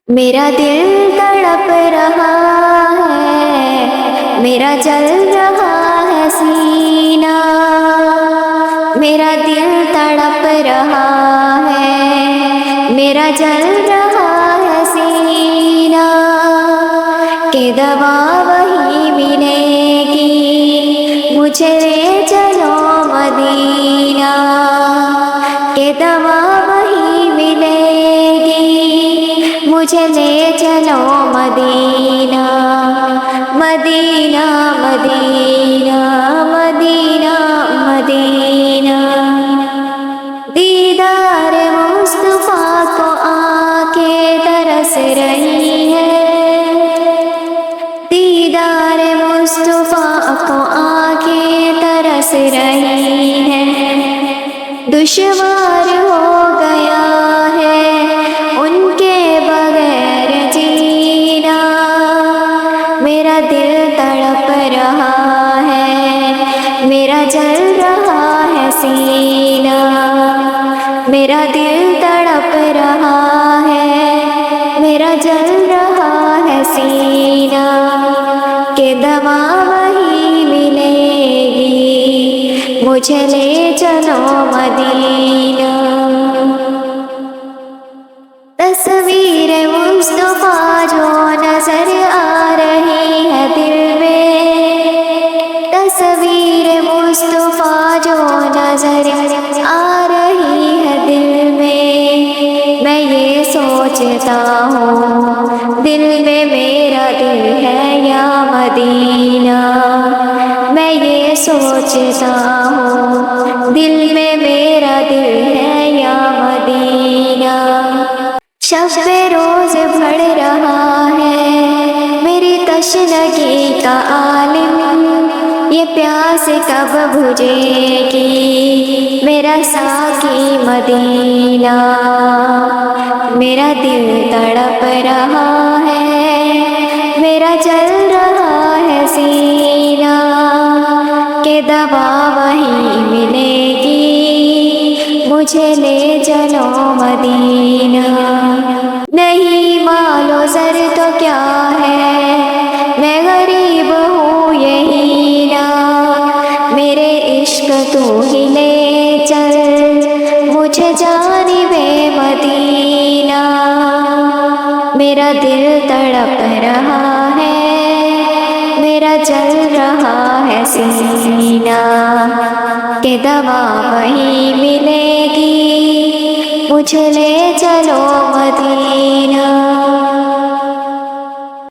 میرا دل تڑپ رہا ہے، میرا جل رہا ہے سینہ، میرا دل تڑپ رہا ہے، میرا جل رہا ہے سینہ، کہ دوا وہی ملے گی مجھے لے چلو مدینہ، کہ دوا وہی ملے گی مجھے لے چلو مدینہ، مدینہ مدینہ مدینہ مدینہ۔ دیدار مصطفیٰ کو آنکھیں ترس رہی ہے، دیدار مصطفیٰ کو آنکھیں ترس رہی ہیں، دشوار ہو گیا ہے ان کے بغیر جینا، میرا دل تڑپ رہا ہے، میرا جل رہا ہے سینہ، میرا دل تڑپ رہا ہے، میرا جل رہا ہے سینہ، کہ دوا وہی ملے گی مجھے لے چلو مدینہ۔ تصویر مصطفیٰ جو نظر آ رہی ہے دل میں، تصویر مصطفیٰ جو نظر آ رہی ہے دل میں یہ سوچتا ہوں دل میں میرا دل ہے یا مدینہ، میں یہ سوچتا ہوں دل میں میرا دل ہے یا مدینہ۔ شب روز بڑھ رہا ہے میری تشنگی کا عالم، یہ پیاس کب بجھے گی میرا ساقی مدینہ، میرا دل تڑپ رہا ہے، میرا جل رہا ہے سینہ، کہ دوا وہی ملے گی مجھے لے چلو مدینہ۔ نہیں مال و زر تو کیا ہے میں غریب ہوں یہی نا، میرے عشق تو ہی لے چل مجھے جانب مدینہ، میرا دل تڑپ رہا ہے، میرا جل رہا ہے سینہ، کہ دوا وہی ملے گی مجھے لے چلو مدینہ۔